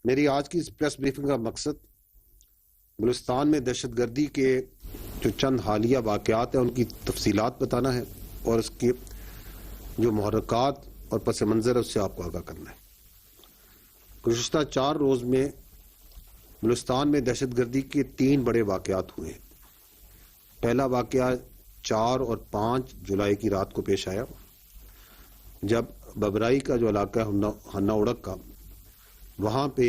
میری آج کی اس پریس بریفنگ کا مقصد بلوچستان میں دہشت گردی کے جو چند حالیہ واقعات ہیں ان کی تفصیلات بتانا ہے اور اس کے جو محرکات اور پس منظر ہے اس سے آپ کو آگاہ کرنا ہے۔ گزشتہ 4 روز میں بلوچستان میں دہشت گردی کے 3 بڑے واقعات ہوئے ہیں۔ پہلا واقعہ 4 اور 5 جولائی کی رات کو پیش آیا جب ببرائی کا جو علاقہ ہے ہنا اڑک کا، وہاں پہ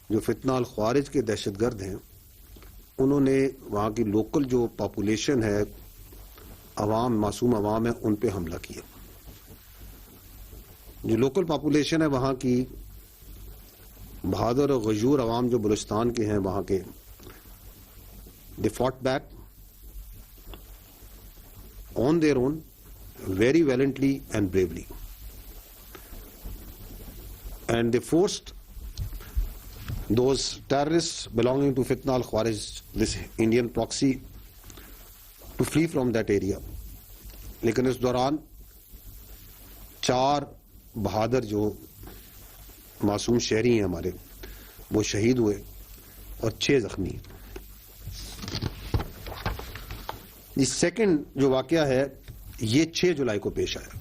جو فتنہ الخوارج کے دہشت گرد ہیں انہوں نے وہاں کی لوکل جو پاپولیشن ہے، عوام، معصوم عوام ہے، ان پہ حملہ کیا۔ جو لوکل پاپولیشن ہے وہاں کی بہادر اور غیور عوام جو بلوچستان کے ہیں وہاں کے، they fought back on their own very valiantly and bravely, and they forced those terrorists belonging to Fitna al-Khawarij, this Indian proxy, to flee from that area. لیکن اس دوران 4 بہادر جو معصوم شہری ہیں ہمارے وہ شہید ہوئے اور 6 زخمی۔ یہ سیکنڈ جو واقعہ ہے یہ 6 جولائی کو پیش آیا۔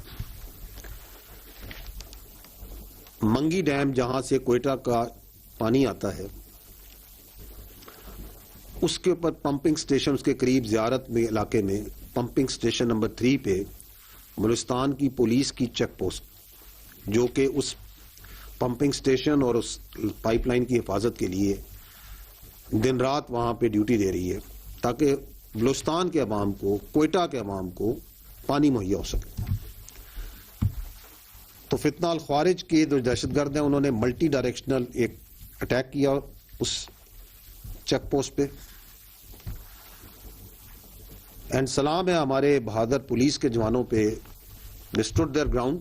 منگی ڈیم جہاں سے کوئٹہ کا پانی آتا ہے اس کے اوپر پمپنگ سٹیشن، اس کے قریب زیارت میں علاقے میں پمپنگ سٹیشن نمبر 3 پہ بلوچستان کی پولیس کی چیک پوسٹ جو کہ اس پمپنگ سٹیشن اور اس پائپ لائن کی حفاظت کے لیے دن رات وہاں پہ ڈیوٹی دے رہی ہے تاکہ بلوچستان کے عوام کو، کوئٹہ کے عوام کو پانی مہیا ہو سکے۔ تو فتنہ الخوارج کے جو دہشت گرد ہیں انہوں نے ملٹی ڈائریکشنل ایک اٹیک کیا اس چیک پوسٹ پہ، اینڈ سلام ہے ہمارے بہادر پولیس کے جوانوں پہ، they stood their ground,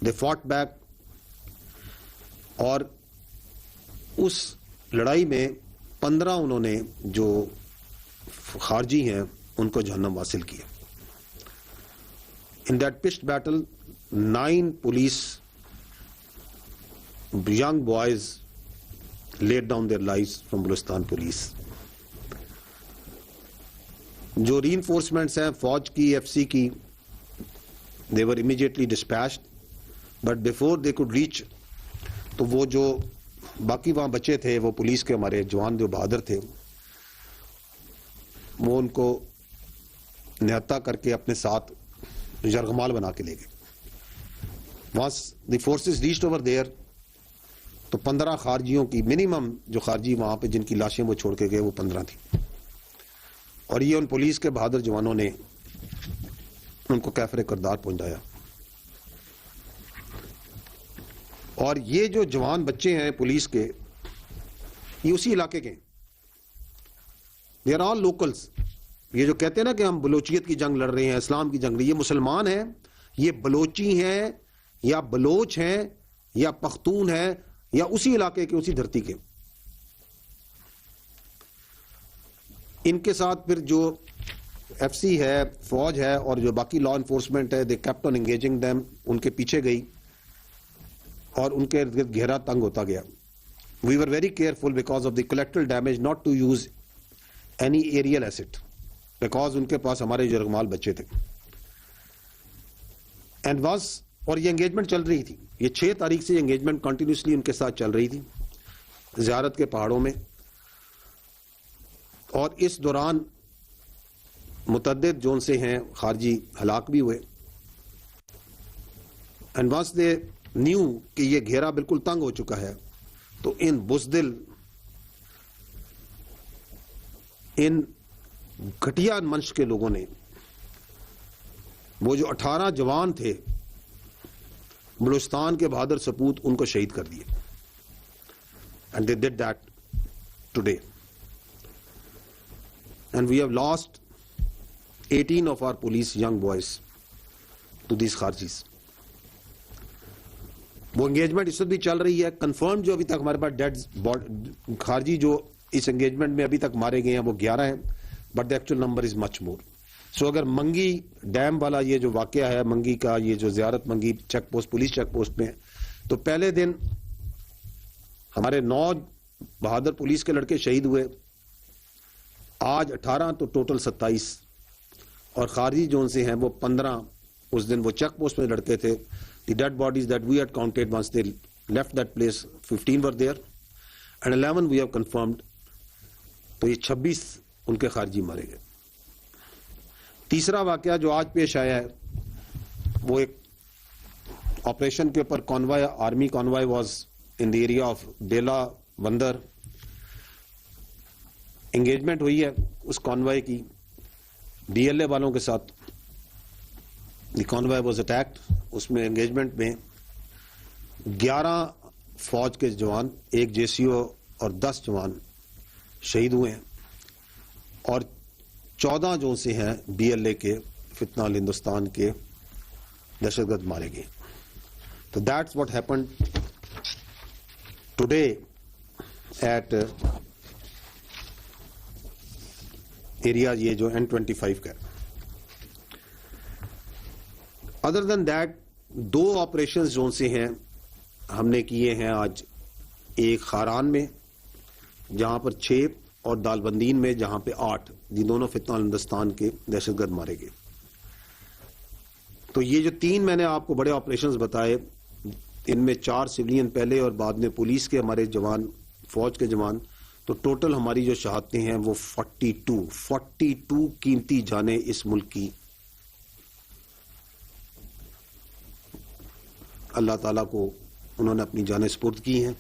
they fought back, اور اس لڑائی میں 15 انہوں نے جو خارجی ہیں ان کو جہنم حاصل کیا۔ In that pitched battle 9 police young boys laid down their lives from Balochistan police. جو reinforcements ہیں فوج کی، FC کی، they were immediately dispatched, but before they could reach تو وہ جو باقی وہاں بچے تھے وہ پولیس کے ہمارے جوان جو بہادر تھے وہ ان کو نہتا کر کے اپنے ساتھ یرغمال بنا کے لے گئے۔ Once the forces reached over there تو 15 خارجیوں کی منیمم جو خارجی وہاں پہ جن کی لاشیں وہ چھوڑ کے گئے وہ 15 تھی، اور یہ ان پولیس کے بہادر جوانوں نے ان کو کیفر کردار پہنچایا۔ اور یہ جو جوان بچے ہیں پولیس کے یہ اسی علاقے کے ہیں، they are all locals۔ یہ جو کہتے ہیں نا کہ ہم بلوچیت کی جنگ لڑ رہے ہیں، اسلام کی جنگ، یہ مسلمان ہیں، یہ بلوچی ہیں یا بلوچ ہیں یا پختون ہیں یا اسی علاقے کے، اسی دھرتی کے۔ ان کے ساتھ پھر جو FC ہے، فوج ہے اور جو باقی لا انفورسمنٹ ہے، they kept on engaging them، ان کے پیچھے گئی اور ان کے ارد گرد گھیرا تنگ ہوتا گیا۔ We were very careful because of the collateral damage not to use any aerial asset because ان کے پاس ہمارے یرغمال بچے تھے، اینڈ واز، اور یہ انگیجمنٹ چل رہی تھی، یہ 6 تاریخ سے انگیجمنٹ کنٹینیوسلی ان کے ساتھ چل رہی تھی زیارت کے پہاڑوں میں، اور اس دوران متعدد جو ان سے ہیں خارجی ہلاک بھی ہوئے۔ اینڈ وانس دے نیو کہ یہ گھیرا بالکل تنگ ہو چکا ہے تو ان بزدل، ان گھٹیا منش کے لوگوں نے وہ جو 18 جوان تھے بلوچستان کے بہادر سپوت ان کو شہید کر دیے، and they did that today, and we have lost 18 of our police young boys to these خارجیز۔ وہ انگیجمنٹ اس وقت بھی چل رہی ہے، کنفرم جو ابھی تک ہمارے پاس ڈیڈ خارجی جو اس انگیجمنٹ میں ابھی تک مارے گئے ہیں وہ 11 ہیں، but the actual number is much more. So اگر منگی ڈیم والا یہ جو واقعہ ہے، منگی کا یہ جو Ziarat Mangi check post, police check post میں، تو پہلے دن ہمارے 9 بہادر پولیس کے لڑکے شہید ہوئے, آج 18 تو ٹوٹل 27, اور خارجی جون سے ہیں وہ 15. اس دن وہ چیک پوسٹ میں لڑکے تھے. The dead bodies that we had counted once they left that place, 15 were there and 11 we have confirmed. تو یہ 26 ان کے خارجی مارے گئے. تیسرا واقعہ جو آج پیش آیا ہے وہ ایک آپریشن کے اوپر convoy, army convoy was in the area of ڈیلا بندر. انگیجمنٹ ہوئی ہے اس کانوائے کی ڈی ایل اے والوں کے ساتھ. دی کانوائے واز اٹیکڈ. اس میں انگیجمنٹ میں 11 فوج کے جوان, 1 جے سی او اور 10 جوان شہید ہوئے ہیں, اور 14 جو سے ہیں ڈی ایل اے کے فتنہ ہندوستان کے دہشت گرد مارے گئے. تو that's what happened today at area یہ جو N25 کا. ادر دین دیٹ 2 آپریشنز جو سے ہیں ہم نے کیے ہیں آج, ایک خاران میں جہاں پر 6 اور دالبندین میں جہاں پہ 8, یہ دونوں فتنہ ہندوستان کے دہشت گرد مارے گئے. تو یہ جو 3 میں نے آپ کو بڑے آپریشنز بتائے, ان میں 4 سولین پہلے اور بعد میں پولیس کے ہمارے جوان, فوج کے جوان. تو ٹوٹل ہماری جو شہادتیں ہیں وہ 42 قیمتی جانیں اس ملک کی اللہ تعالیٰ کو انہوں نے اپنی جانیں سپرد کی ہیں,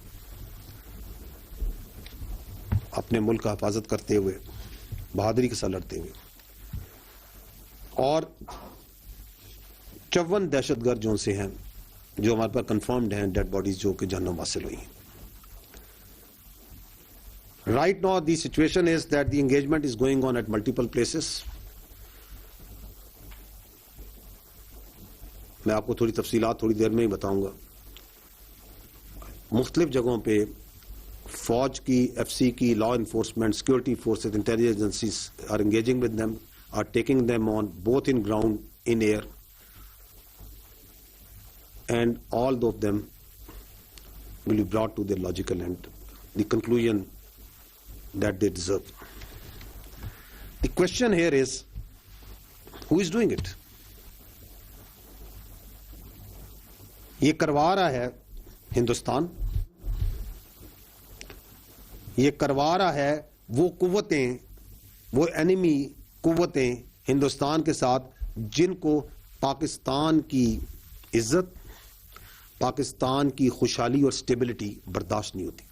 اپنے ملک کا حفاظت کرتے ہوئے, بہادری کے ساتھ لڑتے ہوئے. اور 54 دہشت گرد جو سے ہیں جو ہمارے پاس کنفرمڈ ہیں ڈیڈ باڈیز جو کہ جہنم حاصل ہوئی ہیں. Right now the situation is that the engagement is going on at multiple places. میں آپ کو تھوڑی تفصیلات تھوڑی دیر میں ہی بتاؤں گا. مختلف جگہوں پہ فوج کی, ایف سی کی, law enforcement, security forces, intelligence agencies are engaging with them, are taking them on both in ground, in air, and all of them will be brought to their logical end, the conclusion that they deserve. The question here is, who is doing it? یہ کروا رہا ہے ہندوستان, یہ کروا رہا ہے وہ قوتیں, وہ اینیمی قوتیں ہندوستان کے ساتھ جن کو پاکستان کی عزت, پاکستان کی خوشحالی اور سٹیبلٹی برداشت نہیں ہوتی.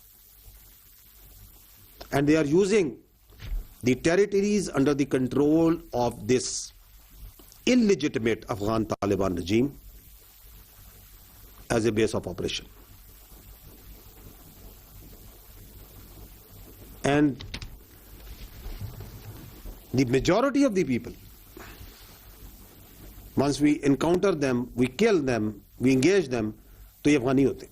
And they are using the territories under the control of this illegitimate Afghan Taliban regime as a base of operation. And the majority of the people, once we encounter them, we kill them, we engage them, تو یہ افغانی ہوتے.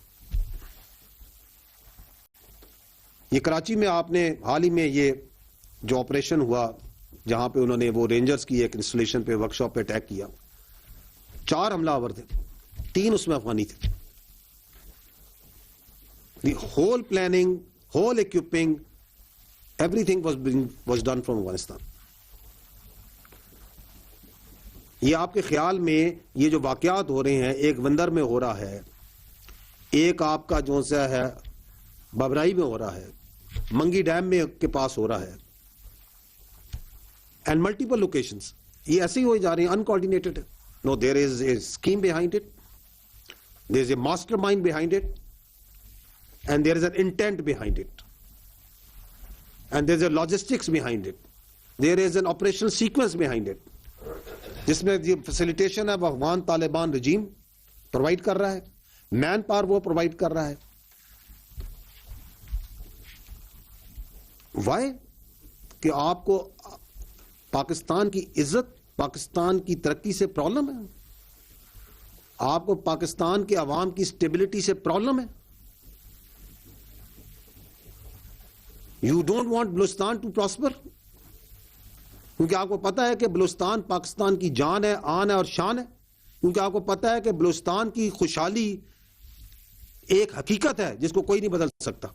یہ کراچی میں آپ نے حال ہی میں یہ جو آپریشن ہوا جہاں پہ انہوں نے وہ رینجرز کی ایک انسٹالیشن پہ, ورک شاپ پہ اٹیک کیا, 4 حملہ آور تھے, 3 اس میں افغانی تھے. The whole planning, whole equipping, everything was done from Afghanistan. یہ آپ کے خیال میں یہ جو واقعات ہو رہے ہیں, ایک وندر میں ہو رہا ہے, ایک آپ کا جو سا ہے ببرائی میں ہو رہا ہے, منگی ڈیم میں کے پاس ہو رہا ہے, اینڈ ملٹیپل لوکیشنز, یہ ایسے ہی ہو جا رہے ہیں, uncoordinated. No, there is a scheme behind it, there is a mastermind behind it, and there is an intent behind it, and there is a logistics behind it, there is an operational sequence behind it, جس میں یہ facilitation ہے افغان طالبان رجیم provide کر رہا ہے, man power وہ provide کر رہا ہے. وائی؟ کہ آپ کو پاکستان کی عزت, پاکستان کی ترقی سے پرابلم ہے, آپ کو پاکستان کے عوام کی سٹیبلٹی سے پرابلم ہے. You don't want Balochistan to prosper, کیونکہ آپ کو پتا ہے کہ بلوچستان پاکستان کی جان ہے, آن ہے اور شان ہے, کیونکہ آپ کو پتا ہے کہ بلوچستان کی خوشحالی ایک حقیقت ہے جس کو کوئی نہیں بدل سکتا.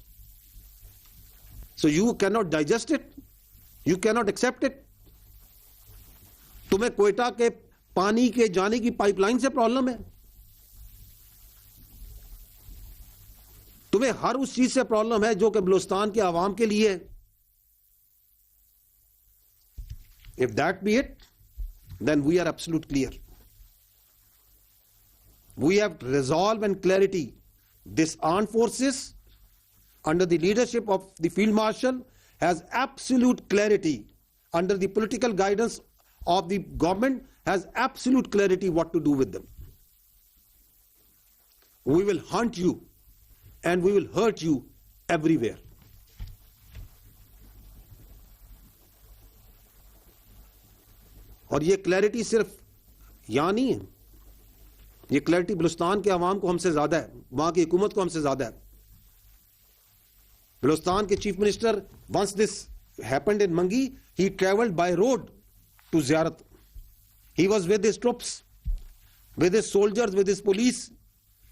So you cannot digest it, you cannot accept it. تمہیں کوئٹہ کے پانی کے جانے کی پائپ لائن سے پرابلم ہے, تمہیں ہر اس چیز سے پرابلم ہے جو کہ بلوچستان کے عوام کے لیے ہے. If that be it, then we are absolute clear. We have resolve and clarity. This armed forces under the leadership of the Field Marshal has absolute clarity, under the political guidance of the government has absolute clarity what to do with them. We will hunt you and we will hurt you everywhere. اور یہ clarity صرف یہاں نہیں ہے, یہ clarity Balochistan کے عوام کو ہم سے زیادہ ہے, وہاں کی حکومت کو ہم سے زیادہ ہے. بلوچستان کے chief minister, once this happened in Mangi, he traveled by road to Ziyarat. He was with his troops, with his soldiers, with his police.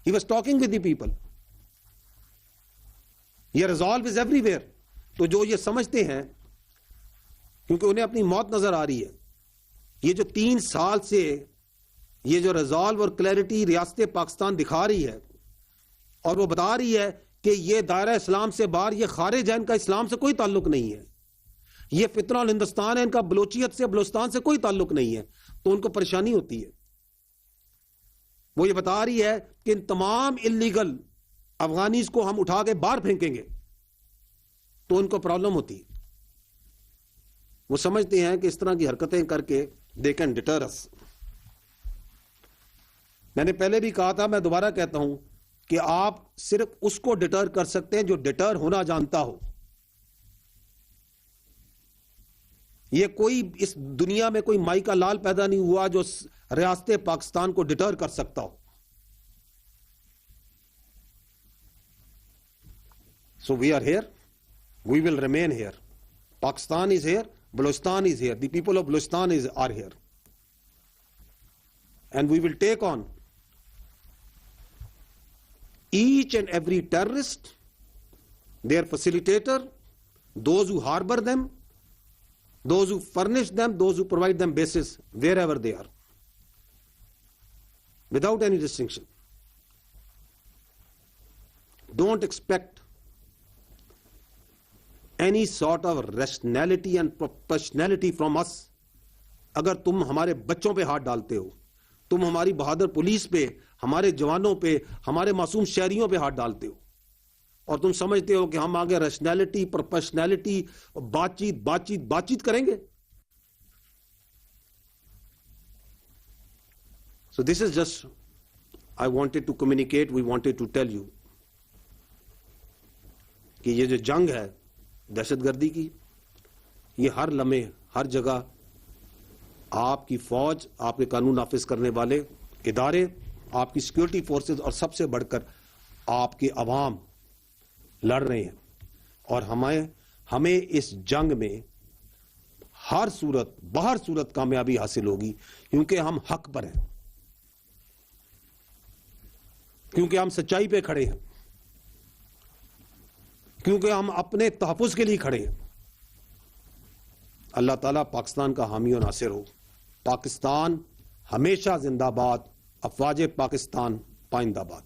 He was talking with the people. یہ resolve is everywhere. تو جو یہ سمجھتے ہیں, کیونکہ انہیں اپنی موت نظر آ رہی ہے, یہ جو 3 سال سے یہ جو ریزالو اور کلیئرٹی ریاست پاکستان دکھا رہی ہے اور وہ بتا رہی ہے کہ یہ دائرہ اسلام سے باہر, یہ خارج ہے, ان کا اسلام سے کوئی تعلق نہیں ہے, یہ فتنہ الہندوستان ہے, ان کا بلوچیت سے بلوچستان سے کوئی تعلق نہیں ہے, تو ان کو پریشانی ہوتی ہے. وہ یہ بتا رہی ہے کہ ان تمام اللیگل افغانیز کو ہم اٹھا کے باہر پھینکیں گے, تو ان کو پرابلم ہوتی ہے. وہ سمجھتے ہیں کہ اس طرح کی حرکتیں کر کے they can deter us. میں نے پہلے بھی کہا تھا, میں دوبارہ کہتا ہوں کہ آپ صرف اس کو ڈٹر کر سکتے ہیں جو ڈٹر ہونا جانتا ہو. یہ کوئی اس دنیا میں کوئی مائی کا لال پیدا نہیں ہوا جو ریاست پاکستان کو ڈٹر کر سکتا ہو. So we are here, we will remain here. Pakistan is here, Balochistan is here, the people of Balochistan are here. And we will take on each and every terrorist, their facilitator, those who harbor them, those who furnish them, those who provide them bases, wherever they are, without any distinction. Don't expect any sort of rationality and proportionality from us. اگر تم ہمارے بچوں پہ ہاتھ ڈالتے ہو, تم ہماری بہادر police پہ, ہمارے جوانوں پہ, ہمارے معصوم شہریوں پہ ہاتھ ڈالتے ہو, اور تم سمجھتے ہو کہ ہم آگے ریشنلٹی, پروپیشنلٹی, بات چیت کریں گے. So this is just, I wanted to communicate, we wanted to tell you کہ یہ جو جنگ ہے دہشت گردی کی, یہ ہر لمحے ہر جگہ آپ کی فوج, آپ کے قانون نافذ کرنے والے ادارے, آپ کی سیکورٹی فورسز اور سب سے بڑھ کر آپ کے عوام لڑ رہے ہیں. اور ہمیں اس جنگ میں ہر صورت کامیابی حاصل ہوگی, کیونکہ ہم حق پر ہیں, کیونکہ ہم سچائی پہ کھڑے ہیں, کیونکہ ہم اپنے تحفظ کے لیے کھڑے ہیں. اللہ تعالیٰ پاکستان کا حامی و ناصر ہو. پاکستان ہمیشہ زندہ باد. افواج پاکستان پائندہ باد.